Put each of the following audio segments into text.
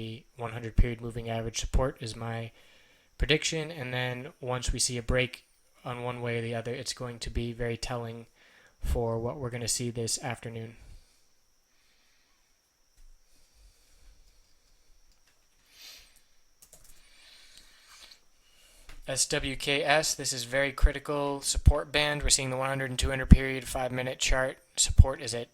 the 100 period moving average support is my prediction, and then once we see a break on one way or the other, it's going to be very telling for what we're going to see this afternoon. SWKS, this is very critical support band. We're seeing the 100 and 200 period 5-minute chart. Support is at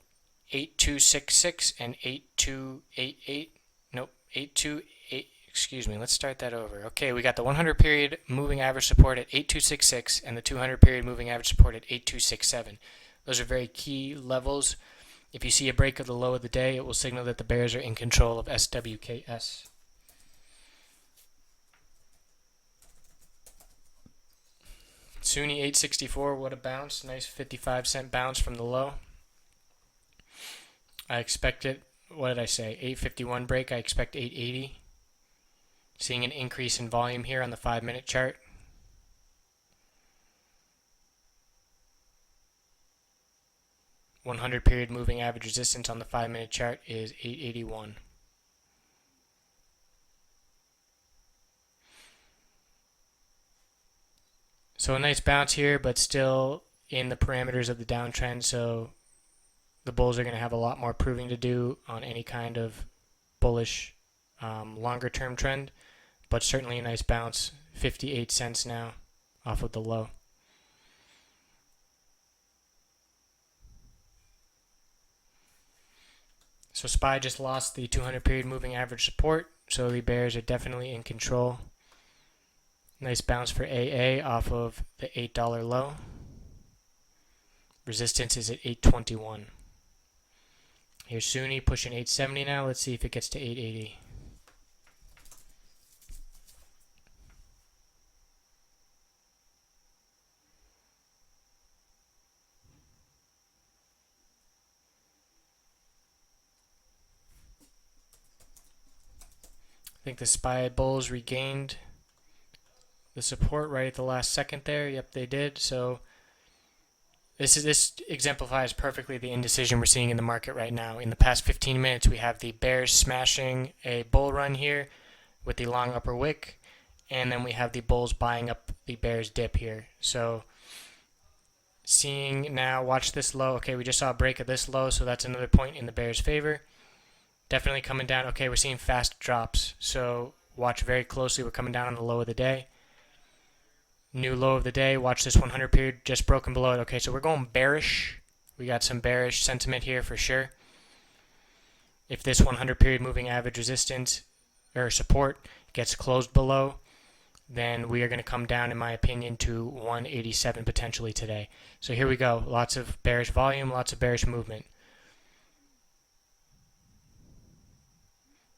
8266 and 8288. Nope, 828. Excuse me, let's start that over. Okay, we got the 100 period moving average support at 8266 and the 200 period moving average support at 8267. Those are very key levels. If you see a break of the low of the day, it will signal that the bears are in control of SWKS. SUNY 864, what a bounce. Nice 55-cent bounce from the low. I expected, what did I say, 851 break. I expect 880. Seeing an increase in volume here on the 5-minute chart. $100 period moving average resistance on the 5-minute chart is 881. So a nice bounce here, but still in the parameters of the downtrend. So the bulls are going to have a lot more proving to do on any kind of bullish longer term trend, but certainly a nice bounce. 58 cents now off of the low. So SPY just lost the 200 period moving average support, so the bears are definitely in control. Nice bounce for AA off of the $8 low. Resistance is at 821. Here's SUNY pushing 870 now. Let's see if it gets to 880. I think the SPY bulls regained the support right at the last second there. Yep, they did. So this exemplifies perfectly the indecision we're seeing in the market right now. In the past 15 minutes, we have the bears smashing a bull run here with the long upper wick, and then we have the bulls buying up the bears dip here. So seeing now, watch this low. Okay, we just saw a break of this low, so that's another point in the bears' favor. Definitely coming down. Okay, we're seeing fast drops, so watch very closely. We're coming down on the low of the day. New low of the day. Watch this 100 period just broken below it. Okay, so we're going bearish. We got some bearish sentiment here for sure. If this 100 period moving average resistance or support gets closed below, then we are going to come down, in my opinion, to 187 potentially today. So here we go. Lots of bearish volume, lots of bearish movement.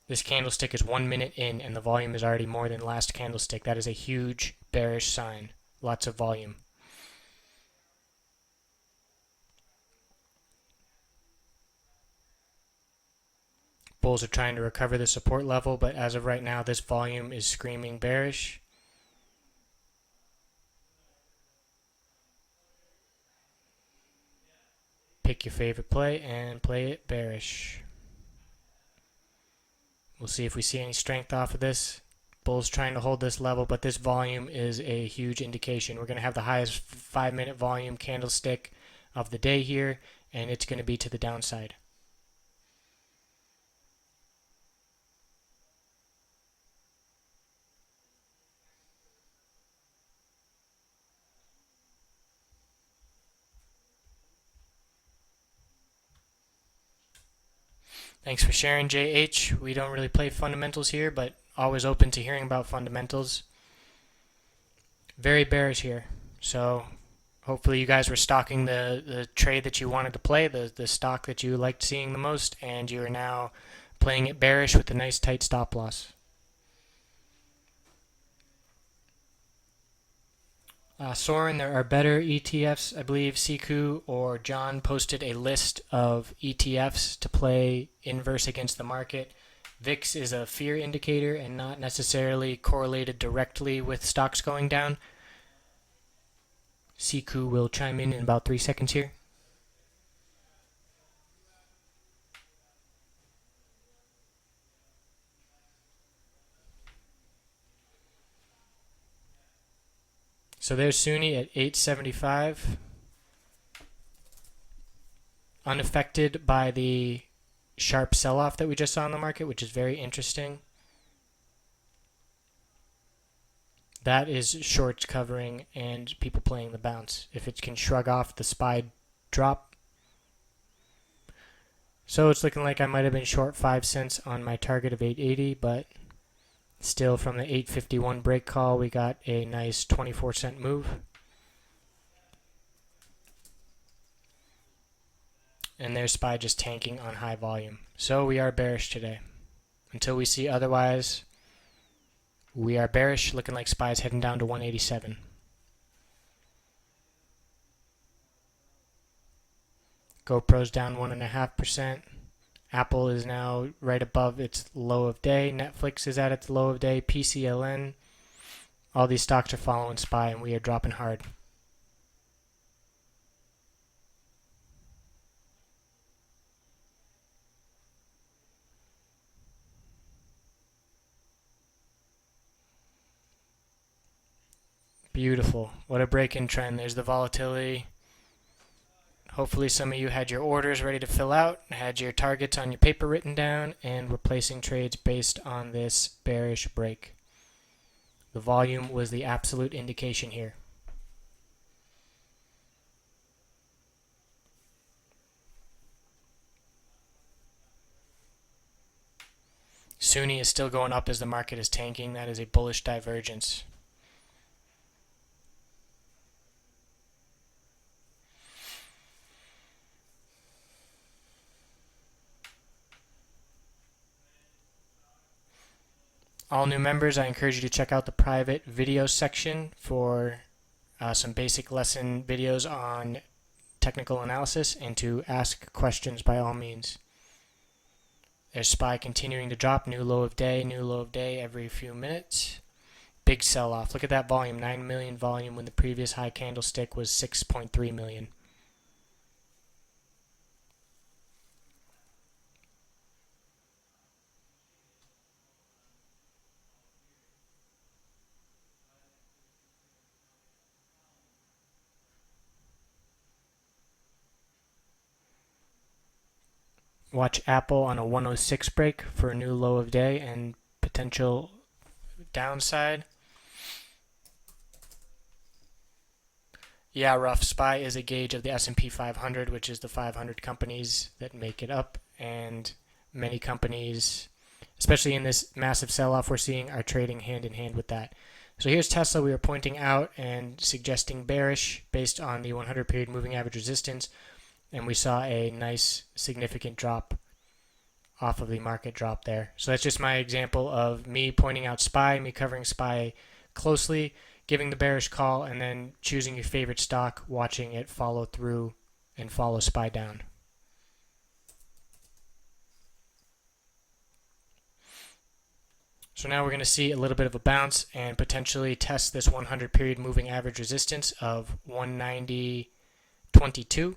This candlestick is 1 minute in, and the volume is already more than last candlestick. That is a huge bearish sign. Lots of volume. Bulls are trying to recover the support level, but as of right now, this volume is screaming bearish. Pick your favorite play and play it bearish. We'll see if we see any strength off of this. Bulls trying to hold this level, but this volume is a huge indication. We're going to have the highest 5-minute volume candlestick of the day here, and it's going to be to the downside. Thanks for sharing, JH. We don't really play fundamentals here, but always open to hearing about fundamentals. Very bearish here. So hopefully you guys were stocking the trade that you wanted to play, the stock that you liked seeing the most, and you are now playing it bearish with a nice tight stop loss. Soren, there are better ETFs. I believe Siku or John posted a list of ETFs to play inverse against the market. VIX is a fear indicator and not necessarily correlated directly with stocks going down. Siku will chime in about 3 seconds here. So there's SUNY at 875. Unaffected by the sharp sell-off that we just saw in the market, which is very interesting. That is shorts covering and people playing the bounce. If it can shrug off the SPY drop. So it's looking like I might have been short 5 cents on my target of 880, but still from the 851 break call, we got a nice 24-cent move. And there's SPY just tanking on high volume. So we are bearish today. Until we see otherwise, we are bearish, looking like SPY is heading down to 187. GoPro's down 1.5%. Apple is now right above its low of day. Netflix is at its low of day. PCLN. All these stocks are following SPY, and we are dropping hard. Beautiful. What a break-in trend. There's the volatility. Hopefully some of you had your orders ready to fill out, had your targets on your paper written down, and were placing trades based on this bearish break. The volume was the absolute indication here. SUNY is still going up as the market is tanking. That is a bullish divergence. All new members, I encourage you to check out the private video section for some basic lesson videos on technical analysis and to ask questions by all means. There's SPY continuing to drop, new low of day every few minutes. Big sell-off. Look at that volume, 9 million volume when the previous high candlestick was 6.3 million. Watch Apple on a 106 break for a new low of day and potential downside. Yeah, rough. SPY is a gauge of the S&P 500, which is the 500 companies that make it up, and many companies, especially in this massive sell-off we're seeing, are trading hand in hand with that. So here's Tesla. We were pointing out and suggesting bearish based on the 100 period moving average resistance, and we saw a nice significant drop off of the market drop there. So that's just my example of me pointing out SPY, me covering SPY closely, giving the bearish call, and then choosing your favorite stock, watching it follow through and follow SPY down. So now we're going to see a little bit of a bounce and potentially test this 100 period moving average resistance of 190.22.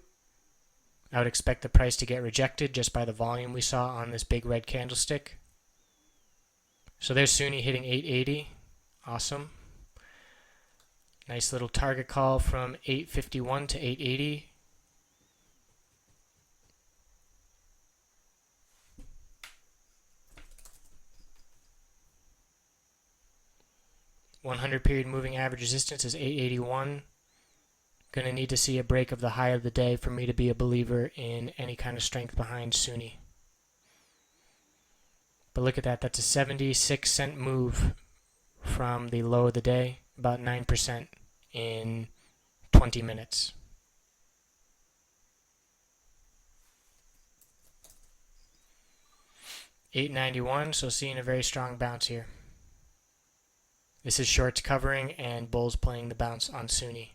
I would expect the price to get rejected just by the volume we saw on this big red candlestick. So there's SUNY hitting 880. Awesome. Nice little target call from 851 to 880. $100 period moving average resistance is 881. Going to need to see a break of the high of the day for me to be a believer in any kind of strength behind SUNY. But look at that. That's a 76-cent move from the low of the day, about 9% in 20 minutes. $891, so seeing a very strong bounce here. This is shorts covering and bulls playing the bounce on SUNY.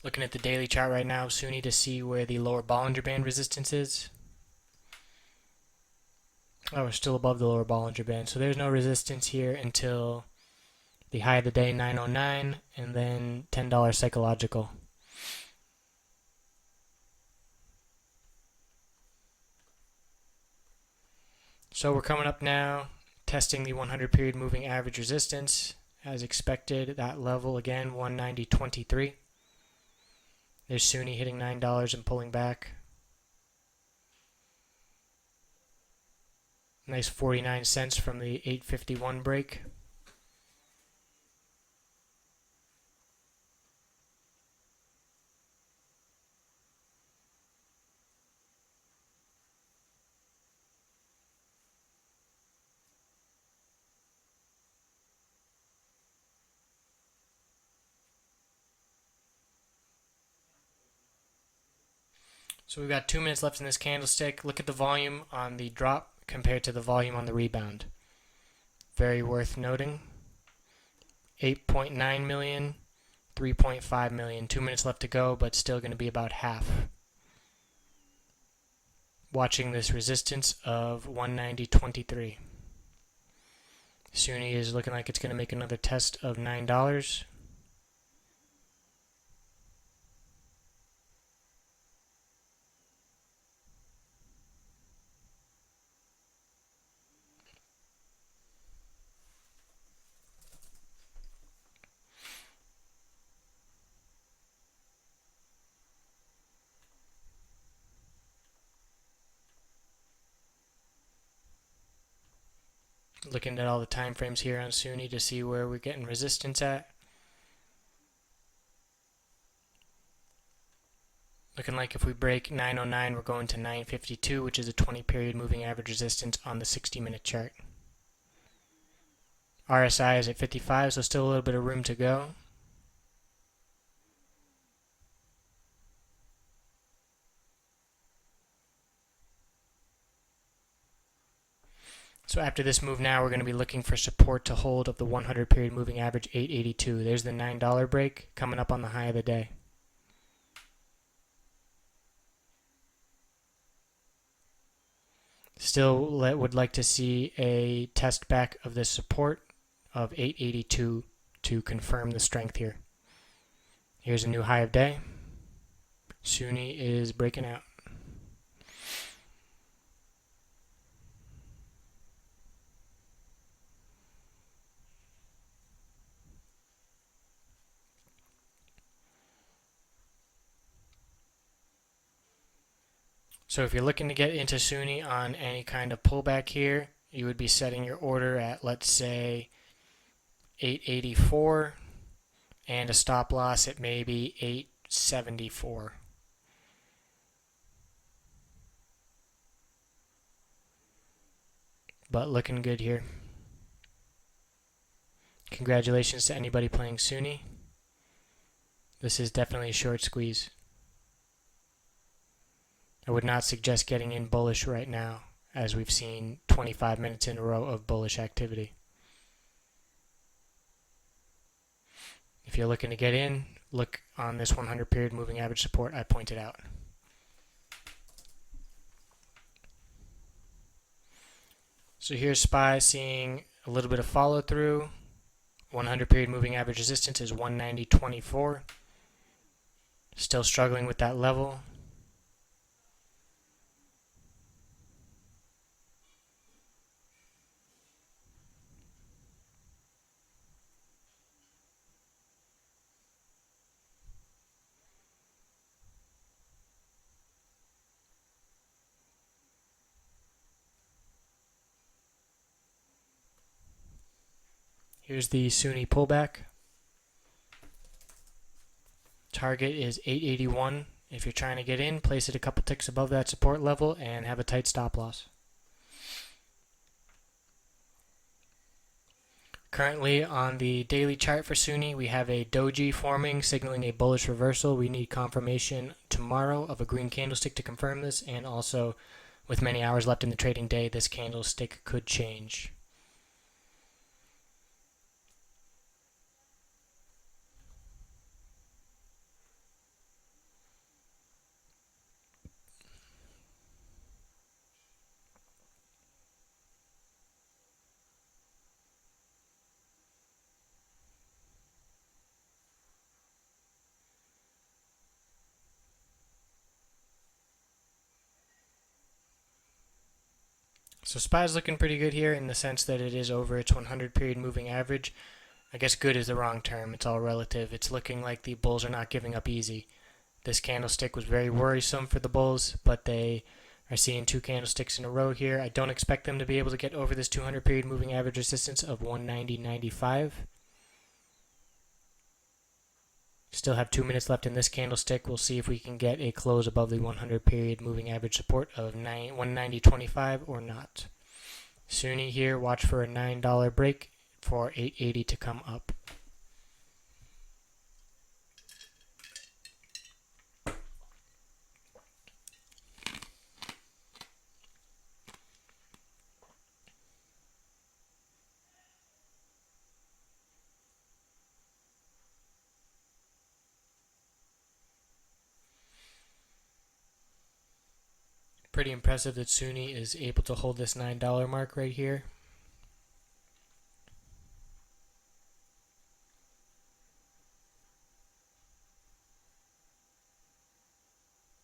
Looking at the daily chart right now, SUNY, to see where the lower Bollinger Band resistance is. Oh, we're still above the lower Bollinger Band, so there's no resistance here until The high of the day 909, and then $10 psychological. So we're coming up now, testing the 100 period moving average resistance. As expected, that level again, 190.23. There's SUNY hitting $9 and pulling back. Nice 49 cents from the 851 break. So we've got 2 minutes left in this candlestick. Look at the volume on the drop compared to the volume on the rebound. Very worth noting. 8.9 million, 3.5 million. 2 minutes left to go, but still going to be about half. Watching this resistance of 190.23. SUNY is looking like it's going to make another test of $9. Looking at all the time frames here on SUNY to see where we're getting resistance at. Looking like if we break 909, we're going to 952, which is a 20 period moving average resistance on the 60-minute chart. RSI is at 55, so still a little bit of room to go. So after this move now, we're going to be looking for support to hold of the 100 period moving average 882. There's the $9 break coming up on the high of the day. Still would like to see a test back of this support of 882 to confirm the strength here. Here's a new high of day. SUNY is breaking out. So if you're looking to get into SUNY on any kind of pullback here, you would be setting your order at, let's say, 884 and a stop loss at maybe 874. But looking good here. Congratulations to anybody playing SUNY. This is definitely a short squeeze. I would not suggest getting in bullish right now, as we've seen 25 minutes in a row of bullish activity. If you're looking to get in, look on this 100 period moving average support I pointed out. So here's SPY seeing a little bit of follow through. 100 period moving average resistance is 190.24. Still struggling with that level. Here's the SUNY pullback. Target is 881. If you're trying to get in, place it a couple ticks above that support level and have a tight stop loss. Currently on the daily chart for SUNY, we have a doji forming, signaling a bullish reversal. We need confirmation tomorrow of a green candlestick to confirm this, and also with many hours left in the trading day, this candlestick could change. So SPY is looking pretty good here in the sense that it is over its 100 period moving average. I guess good is the wrong term. It's all relative. It's looking like the bulls are not giving up easy. This candlestick was very worrisome for the bulls, but they are seeing 2 candlesticks in a row here. I don't expect them to be able to get over this 200 period moving average resistance of 190.95. Still have 2 minutes left in this candlestick. We'll see if we can get a close above the 100 period moving average support of 190.25 or not. Sunni here, watch for a $9 break for 880 to come up. Pretty impressive that Sunni is able to hold this $9 mark right here.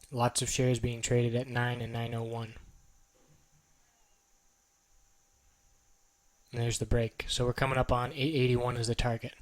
Lots of shares being traded at 9 and 901. And there's the break. So we're coming up on 881 as the target.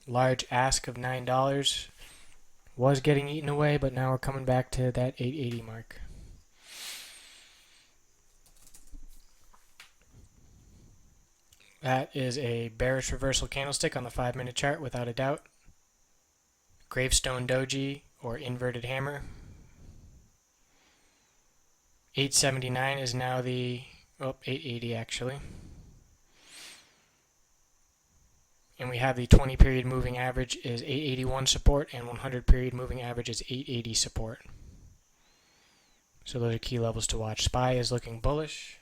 Large ask of $9 was getting eaten away, but now we're coming back to that 880 mark. That is a bearish reversal candlestick on the 5-minute chart without a doubt. Gravestone doji or inverted hammer. 879 is now the 880 actually. And we have the 20 period moving average is 881 support and 100 period moving average is 880 support. So those are key levels to watch. SPY is looking bullish.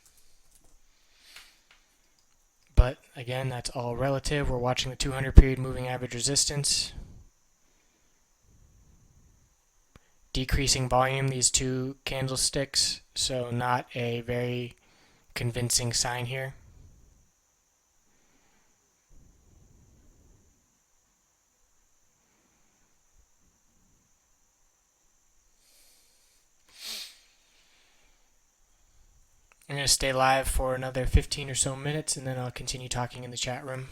But again, that's all relative. We're watching the 200 period moving average resistance. Decreasing volume, these 2 candlesticks, so not a very convincing sign here. I'm going to stay live for another 15 or so minutes and then I'll continue talking in the chat room.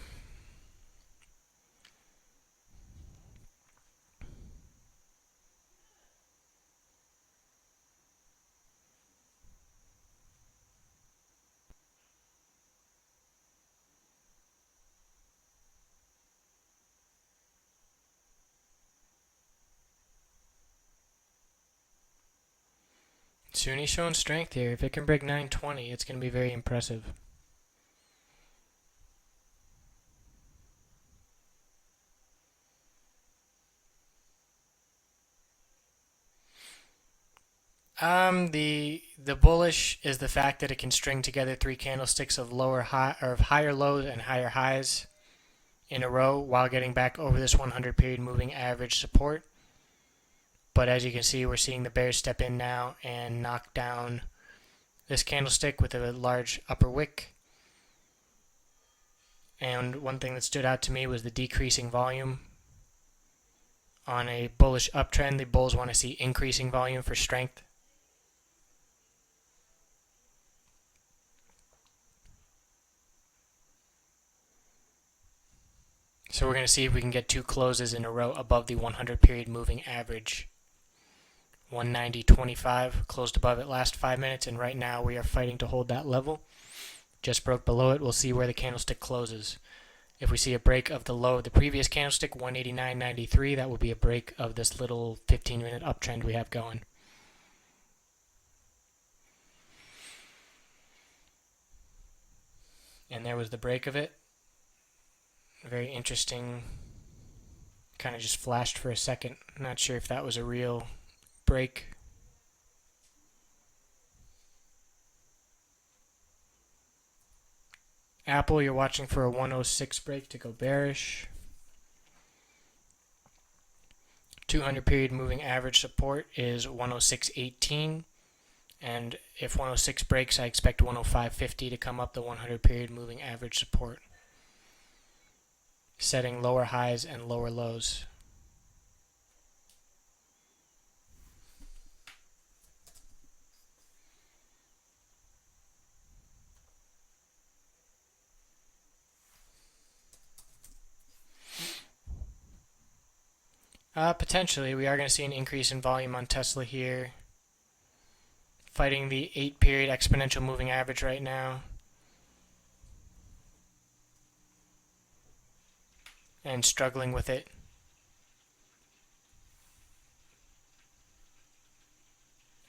Sunni showing strength here. If it can break 920, it's going to be very impressive. The bullish is the fact that it can string together 3 candlesticks of higher lows and higher highs in a row while getting back over this 100 period moving average support. But as you can see, we're seeing the bears step in now and knock down this candlestick with a large upper wick. And one thing that stood out to me was the decreasing volume. On a bullish uptrend, the bulls want to see increasing volume for strength. So we're going to see if we can get 2 closes in a row above the 100 period moving average. 190.25 closed above it last 5 minutes, and right now we are fighting to hold that level. Just broke below it. We'll see where the candlestick closes. If we see a break of the low of the previous candlestick, 189.93, that will be a break of this little 15-minute uptrend we have going. And there was the break of it. Very interesting. Kind of just flashed for a second. Not sure if that was a real break. Apple, you're watching for a 106 break to go bearish. 200 period moving average support is 106.18, and if 106 breaks, I expect 105.50 to come up the 100 period moving average support, setting lower highs and lower lows. Potentially, we are going to see an increase in volume on Tesla here, fighting the 8 period exponential moving average right now, and struggling with it.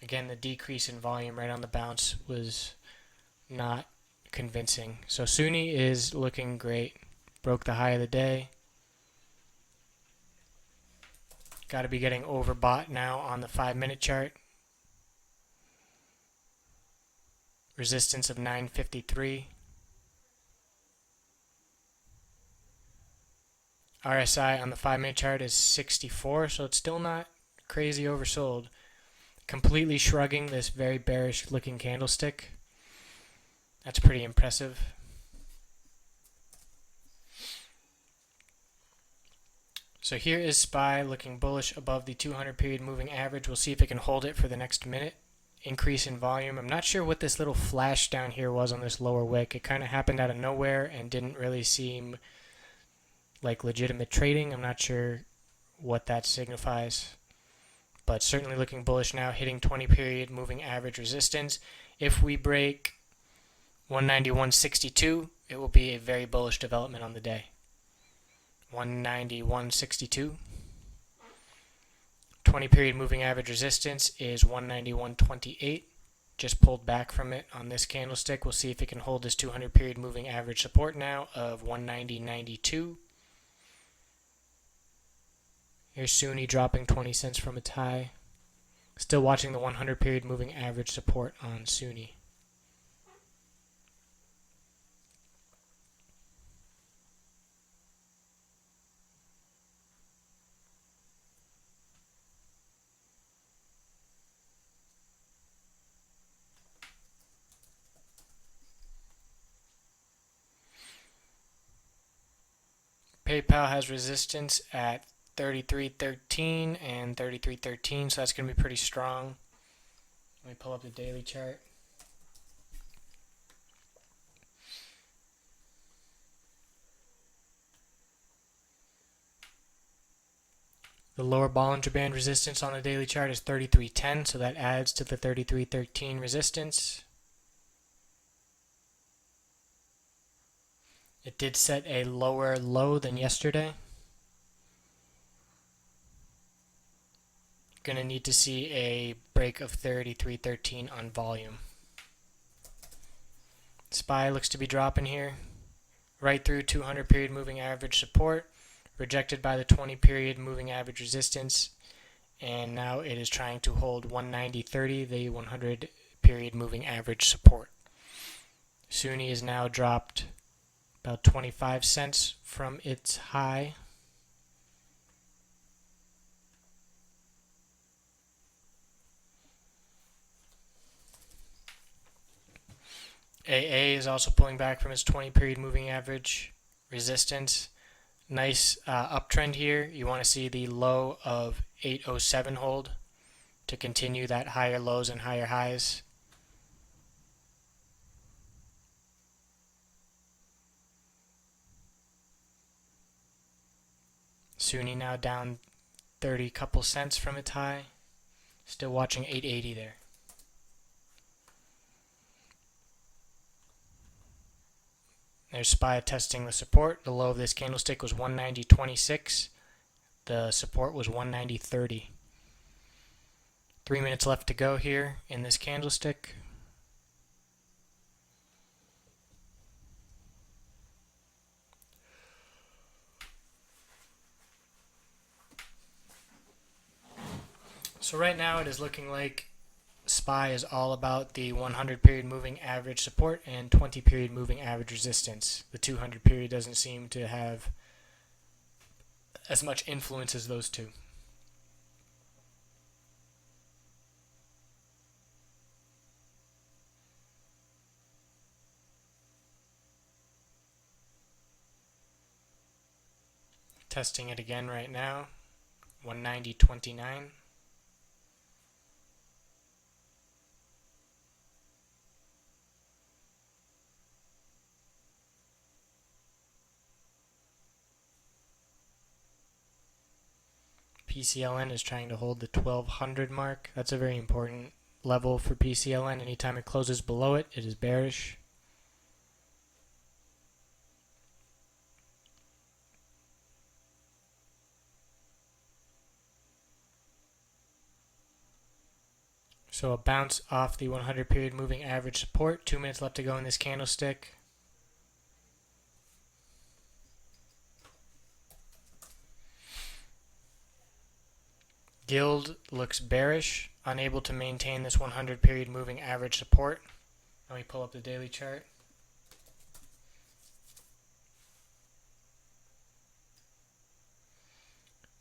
Again, the decrease in volume right on the bounce was not convincing. So SUNY is looking great. Broke the high of the day. Got to be getting overbought now on the 5-minute chart. Resistance of 953. RSI on the 5-minute chart is 64, so it's still not crazy oversold. Completely shrugging this very bearish looking candlestick. That's pretty impressive. So here is SPY looking bullish above the 200 period moving average. We'll see if it can hold it for the next minute. Increase in volume. I'm not sure what this little flash down here was on this lower wick. It kind of happened out of nowhere and didn't really seem like legitimate trading. I'm not sure what that signifies, but certainly looking bullish now, hitting 20 period moving average resistance. If we break 191.62, it will be a very bullish development on the day. 191.62. 20 period moving average resistance is 191.28. Just pulled back from it on this candlestick. We'll see if it can hold this 200 period moving average support now of 190.92. Here's SUNY dropping 20 cents from its high. Still watching the 100 period moving average support on SUNY. PayPal has resistance at 33.13 and 33.13, so that's going to be pretty strong. Let me pull up the daily chart. The lower Bollinger Band resistance on the daily chart is 33.10, so that adds to the 33.13 resistance. It did set a lower low than yesterday. Gonna need to see a break of 33.13 on volume. SPY looks to be dropping here, right through 200 period moving average support, rejected by the 20 period moving average resistance, and now it is trying to hold 190.30, the 100 period moving average support. SUNY is now dropped about 25 cents from its high. AA is also pulling back from its 20 period moving average resistance. Nice uptrend here. You want to see the low of 807 hold to continue that higher lows and higher highs. SUNY now down 30 couple cents from its high. Still watching 880 there. There's SPY testing the support. The low of this candlestick was 190.26. The support was 190.30. 3 minutes left to go here in this candlestick. So right now it is looking like SPY is all about the 100 period moving average support and 20 period moving average resistance. The 200 period doesn't seem to have as much influence as those two. Testing it again right now. 190.29. PCLN is trying to hold the 1200 mark. That's a very important level for PCLN. Anytime it closes below it, it is bearish. So a bounce off the 100 period moving average support. 2 minutes left to go in this candlestick. Guild looks bearish, unable to maintain this 100 period moving average support. Let me pull up the daily chart.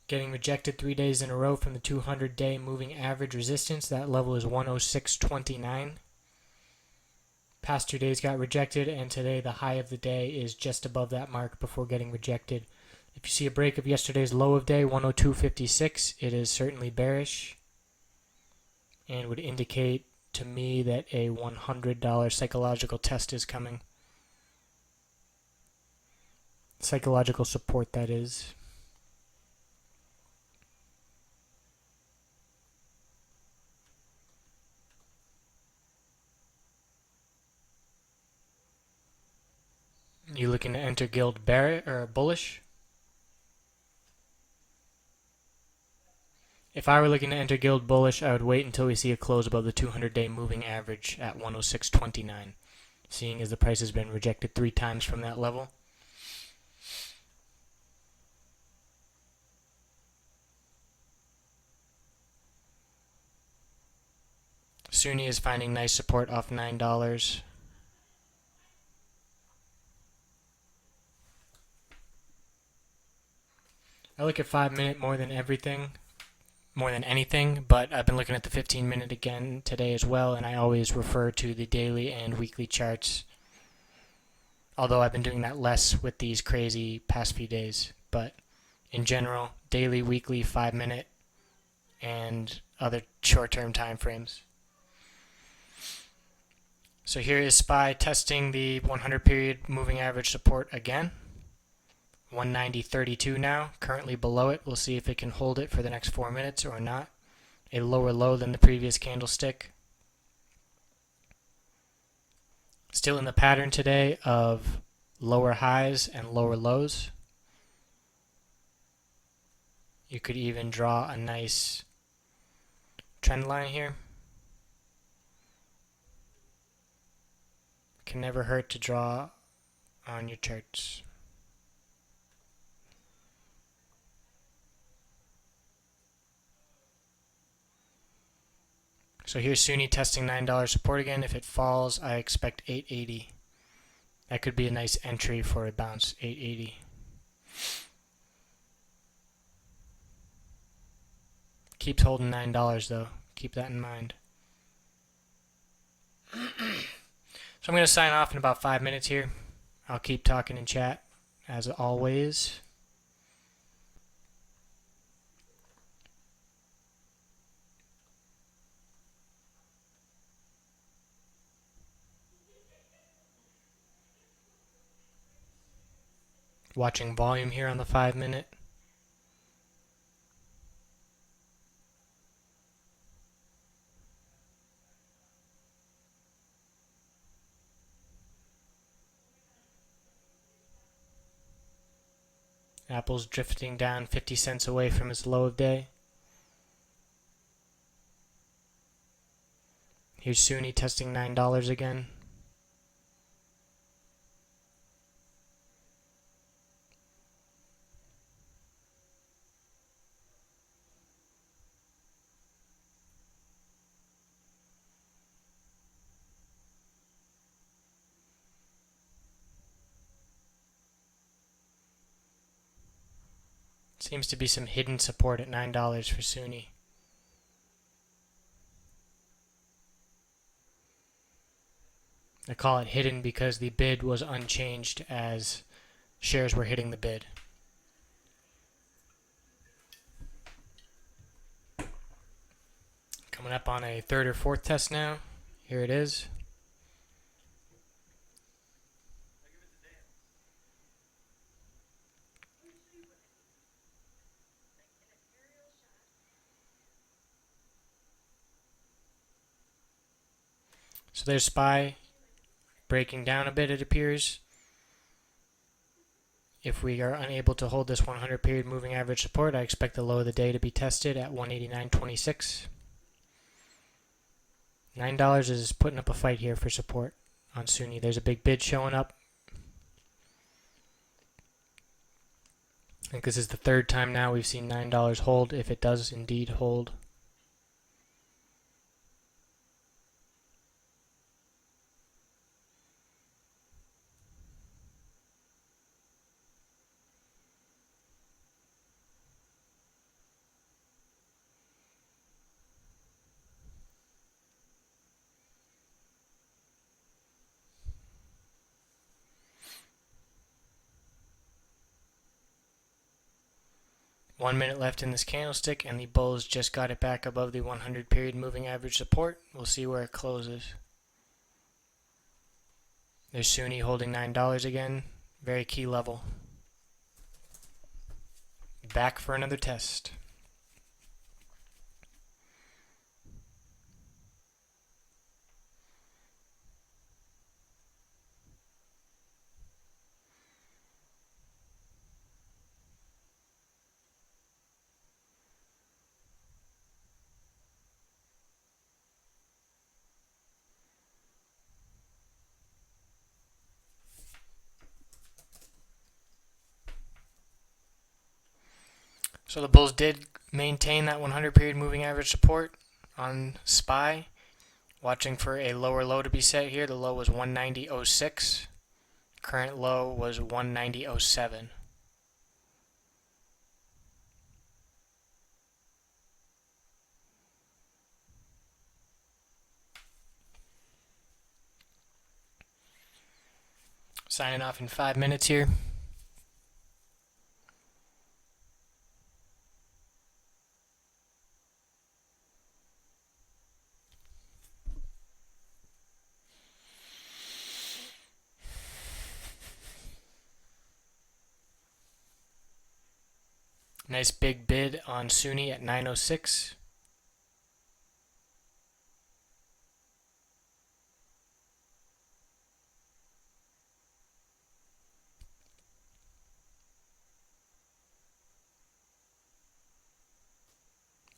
Getting rejected 3 days in a row from the 200-day moving average resistance. That level is 106.29. Past 2 days got rejected, and today the high of the day is just above that mark before getting rejected. If you see a break of yesterday's low of day, 102.56, it is certainly bearish and would indicate to me that a $100 psychological test is coming. Psychological support, that is. You looking to enter Guild bearish or bullish? If I were looking to enter Guild bullish, I would wait until we see a close above the 200-day moving average at 106.29, seeing as the price has been rejected 3 times from that level. Sunni is finding nice support off $9. I look at 5-minute more than anything, but I've been looking at the 15-minute again today as well, and I always refer to the daily and weekly charts, although I've been doing that less with these crazy past few days. But in general, daily, weekly, 5-minute, and other short-term time frames. So here is SPY testing the 100 period moving average support again. 190.32 now, currently below it. We'll see if it can hold it for the next 4 minutes or not. A lower low than the previous candlestick. Still in the pattern today of lower highs and lower lows. You could even draw a nice trend line here. Can never hurt to draw on your charts. So here's Sunni testing $9 support again. If it falls, I expect 880. That could be a nice entry for a bounce, 880. Keeps holding $9 though. Keep that in mind. So I'm going to sign off in about 5 minutes here. I'll keep talking in chat as always. Watching volume here on the 5-minute. Apple's drifting down 50 cents away from its low of day. Here's Sunni testing $9 again. Seems to be some hidden support at $9 for Sunni. I call it hidden because the bid was unchanged as shares were hitting the bid. Coming up on a third or fourth test now. Here it is. So there's SPY breaking down a bit, it appears. If we are unable to hold this 100 period moving average support, I expect the low of the day to be tested at 189.26. $9 is putting up a fight here for support on SUNY. There's a big bid showing up. I think this is the third time now we've seen $9 hold, if it does indeed hold. One minute left in this candlestick, and the bulls just got it back above the 100 period moving average support. We'll see where it closes. There's SUNY holding $9 again. Very key level. Back for another test. So the bulls did maintain that 100 period moving average support on SPY. Watching for a lower low to be set here. The low was 190.06. Current low was 190.07. Signing off in 5 minutes here. Nice big bid on SUNY at 906.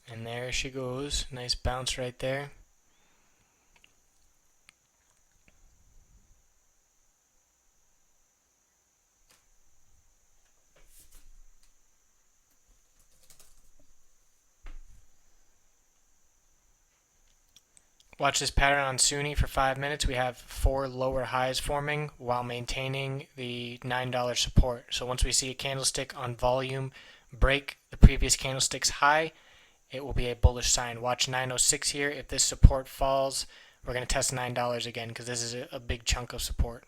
And there she goes. Nice bounce right there. Watch this pattern on SUNY for 5 minutes. We have 4 lower highs forming while maintaining the $9 support. So once we see a candlestick on volume break the previous candlestick's high, it will be a bullish sign. Watch 906 here. If this support falls, we're going to test $9 again because this is a big chunk of support.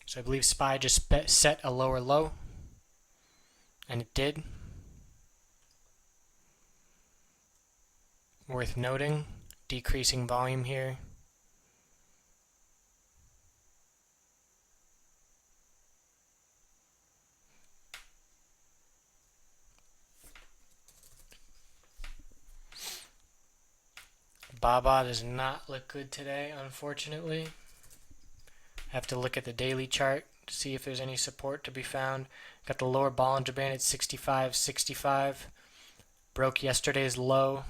So I believe SPY just set a lower low, and it did. Worth noting, decreasing volume here. BABA does not look good today, unfortunately. Have to look at the daily chart to see if there's any support to be found. Got the lower Bollinger Band at 65.65. Broke yesterday's low.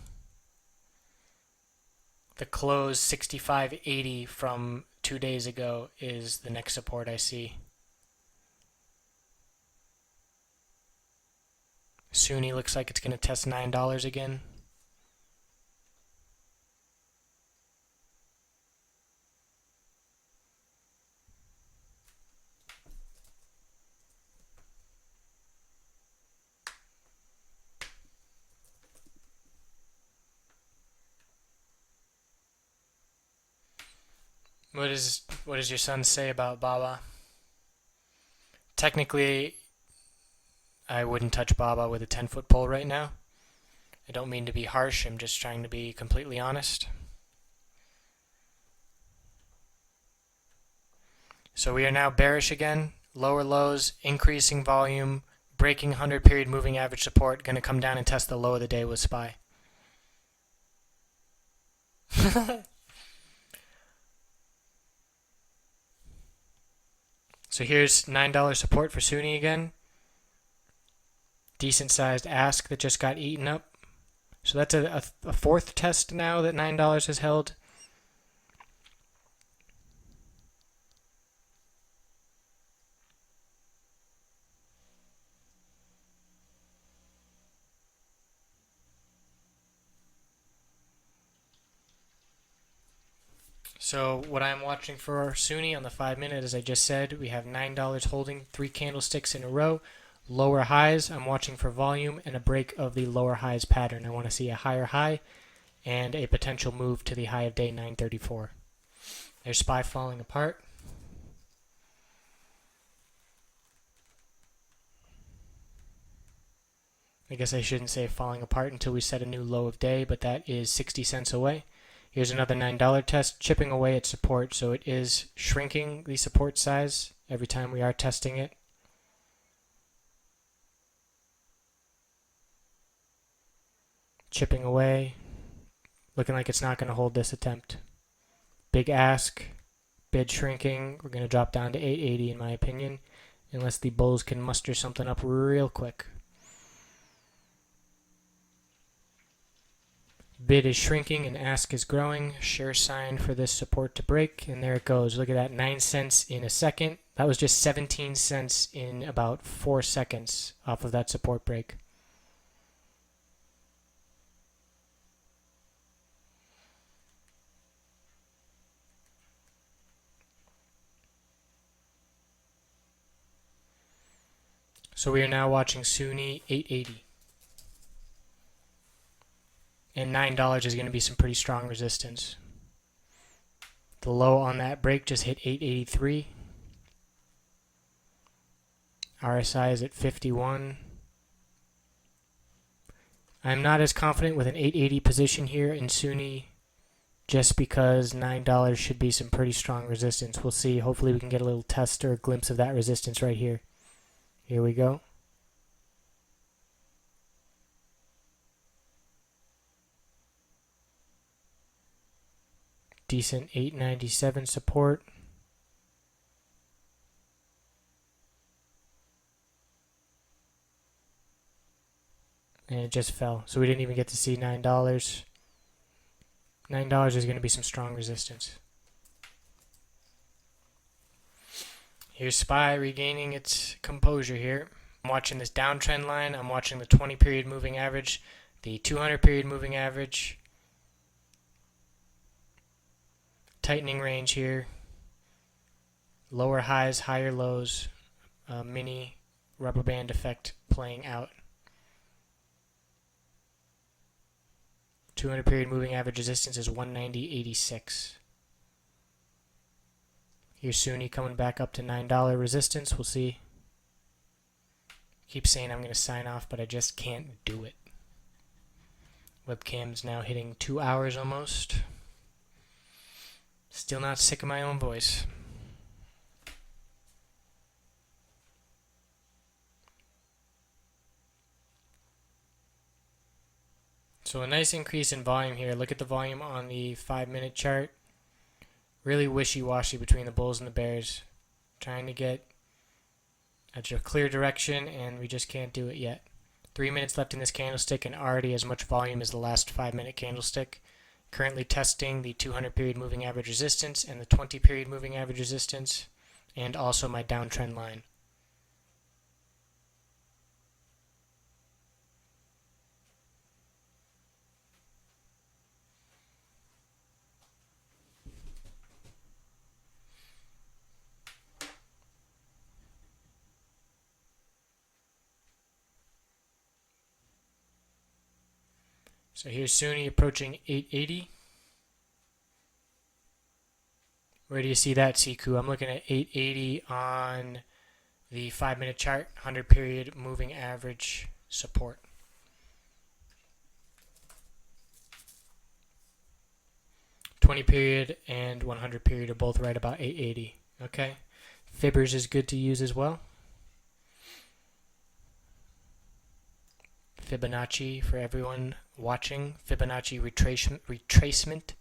The close 65.80 from 2 days ago is the next support I see. SUNY looks like it's going to test $9 again. What does your son say about BABA? Technically, I wouldn't touch BABA with a 10-foot pole right now. I don't mean to be harsh, I'm just trying to be completely honest. So we are now bearish again, lower lows, increasing volume, breaking 100 period moving average support, going to come down and test the low of the day with SPY. So here's $9 support for SUNY again. Decent sized ask that just got eaten up. So that's a fourth test now that $9 has held. So what I'm watching for SUNY on the 5-minute, as I just said, we have $9 holding 3 candlesticks in a row. Lower highs, I'm watching for volume and a break of the lower highs pattern. I want to see a higher high and a potential move to the high of day 934. There's SPY falling apart. I guess I shouldn't say falling apart until we set a new low of day, but that is 60 cents away. Here's another $9 test, chipping away at support, so it is shrinking the support size every time we are testing it. Chipping away, looking like it's not going to hold this attempt. Big ask, bid shrinking. We're going to drop down to 880 in my opinion, unless the bulls can muster something up real quick. Bid is shrinking and ask is growing. Sure sign for this support to break, and there it goes. Look at that, 9 cents in a second. That was just 17 cents in about 4 seconds off of that support break. So we are now watching SUNY 880. And $9 is going to be some pretty strong resistance. The low on that break just hit 883. RSI is at 51. I'm not as confident with an 880 position here in SUNY just because $9 should be some pretty strong resistance. We'll see. Hopefully we can get a little test or a glimpse of that resistance right here. Here we go. Decent 897 support. And it just fell. So we didn't even get to see $9. $9 is going to be some strong resistance. Here's SPY regaining its composure here. I'm watching this downtrend line. I'm watching the 20 period moving average, the 200 period moving average. Tightening range here. Lower highs, higher lows. Mini rubber band effect playing out. 200 period moving average resistance is 190.86. Here's SUNY coming back up to $9 resistance. We'll see. Keep saying I'm going to sign off, but I just can't do it. Webcam's now hitting 2 hours almost. Still not sick of my own voice. So a nice increase in volume here. Look at the volume on the 5-minute chart. Really wishy-washy between the bulls and the bears. Trying to get a clear direction, and we just can't do it yet. 3 minutes left in this candlestick, and already as much volume as the last 5-minute candlestick. Currently testing the 200 period moving average resistance and the 20 period moving average resistance, and also my downtrend line. So here's SUNY approaching 880. Where do you see that, Siku? I'm looking at 880 on the 5-minute chart, 100 period moving average support. 20 period and 100 period are both right about 880. Okay. Fibbers is good to use as well. Fibonacci for everyone watching. Fibonacci retracement.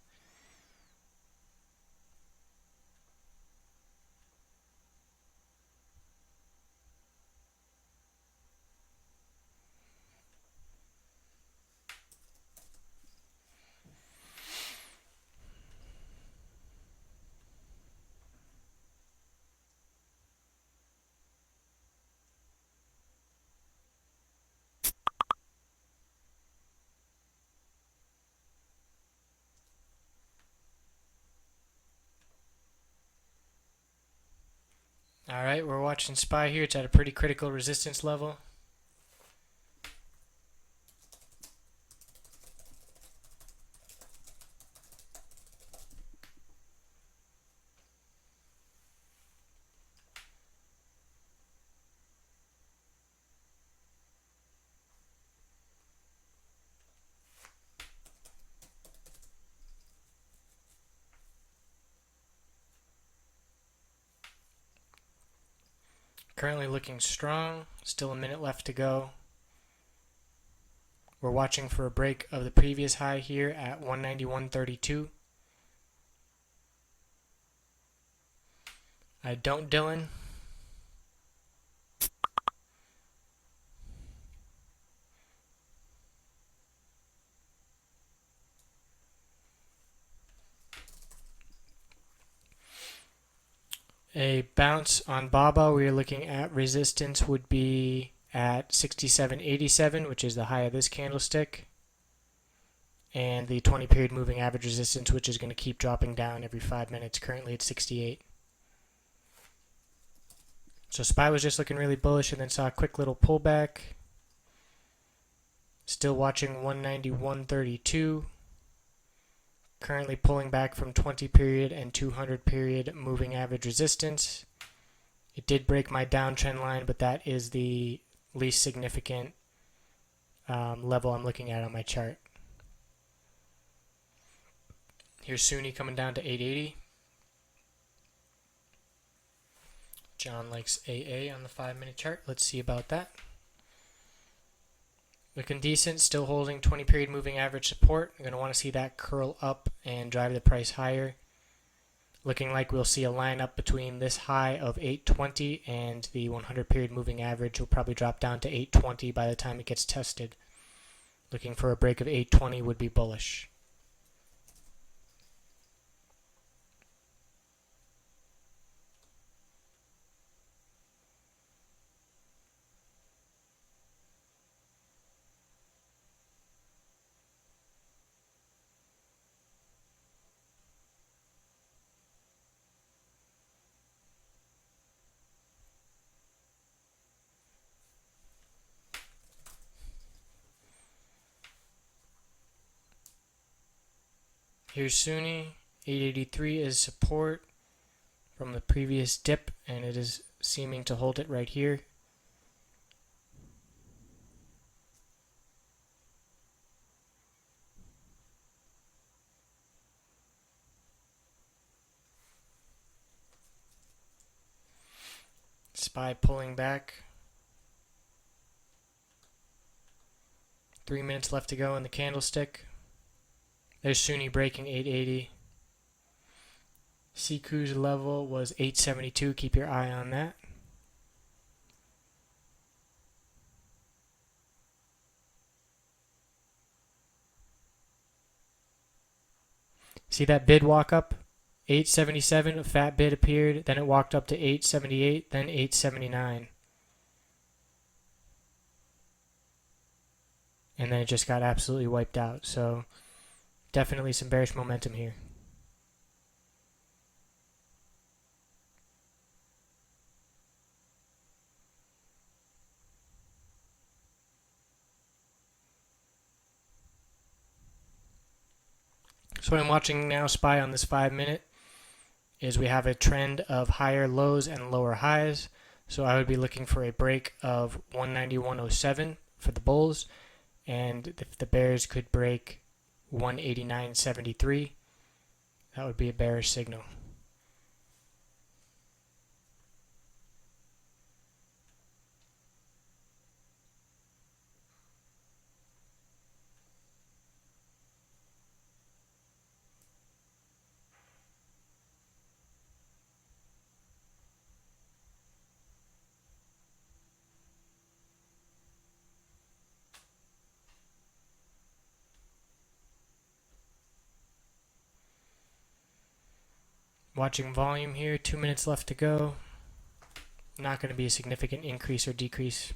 Alright, we're watching SPY here. It's at a pretty critical resistance level. Currently looking strong. Still a minute left to go. We're watching for a break of the previous high here at 191.32. I don't, Dylan. A bounce on BABA, we are looking at resistance would be at 67.87, which is the high of this candlestick. And the 20 period moving average resistance, which is going to keep dropping down every 5 minutes. Currently at 68. So SPY was just looking really bullish and then saw a quick little pullback. Still watching 191.32. Currently pulling back from 20 period and 200 period moving average resistance. It did break my downtrend line, but that is the least significant level I'm looking at on my chart. Here's Sunni coming down to 880. John likes AA on the 5-minute chart. Let's see about that. Looking decent, still holding 20 period moving average support. I'm going to want to see that curl up and drive the price higher. Looking like we'll see a line up between this high of 820 and the 100 period moving average will probably drop down to 820 by the time it gets tested. Looking for a break of 820 would be bullish. Here's Sunni. 883 is support from the previous dip, and it is seeming to hold it right here. SPY pulling back. 3 minutes left to go in the candlestick. There's Sunni breaking 880. Siku's level was 872. Keep your eye on that. See that bid walk up? 877, a fat bid appeared, then it walked up to 878, then 879. And then it just got absolutely wiped out. So definitely some bearish momentum here. So what I'm watching now, SPY, on this 5 minute is we have a trend of higher lows and lower highs. So I would be looking for a break of 191.07 for the bulls, and if the bears could break 189.73, that would be a bearish signal. Watching volume here, 2 minutes left to go. Not going to be a significant increase or decrease.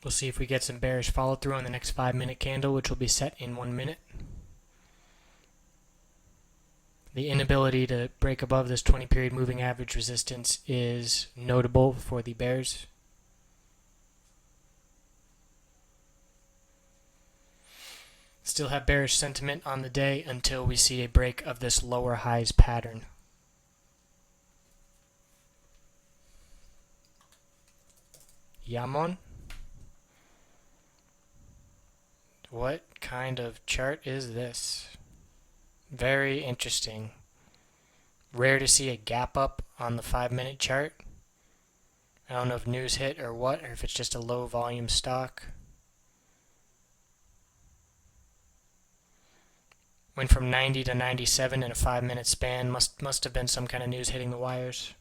We'll see if we get some bearish follow through on the next 5-minute candle, which will be set in 1 minute. The inability to break above this 20-period moving average resistance is notable for the bears. Still have bearish sentiment on the day until we see a break of this lower highs pattern. Yamon. What kind of chart is this? Very interesting. Rare to see a gap up on the 5-minute chart. I don't know if news hit or what, or if it's just a low volume stock. Went from 90 to 97 in a 5-minute span. Must have been some kind of news hitting the wires.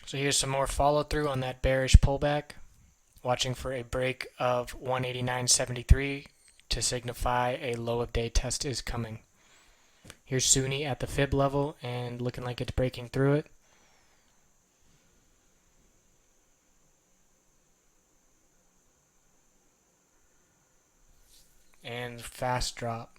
So here's some more follow through on that bearish pullback. Watching for a break of 189.73 to signify a low of day test is coming. Here's SUNY at the fib level and looking like it's breaking through it. And fast drop.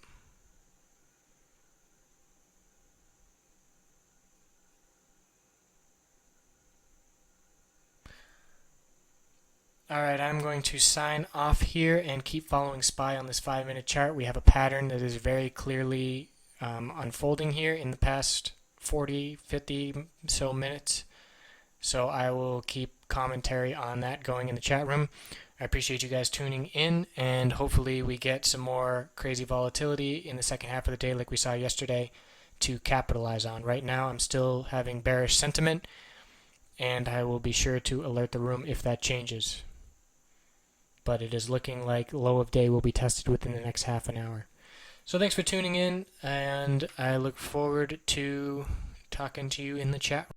Alright, I'm going to sign off here and keep following SPY on this 5-minute chart. We have a pattern that is very clearly unfolding here in the past 40, 50 so minutes. So I will keep commentary on that going in the chat room. I appreciate you guys tuning in, and hopefully we get some more crazy volatility in the second half of the day like we saw yesterday to capitalize on. Right now I'm still having bearish sentiment, and I will be sure to alert the room if that changes. But it is looking like low of day will be tested within the next half an hour. So thanks for tuning in, and I look forward to talking to you in the chat.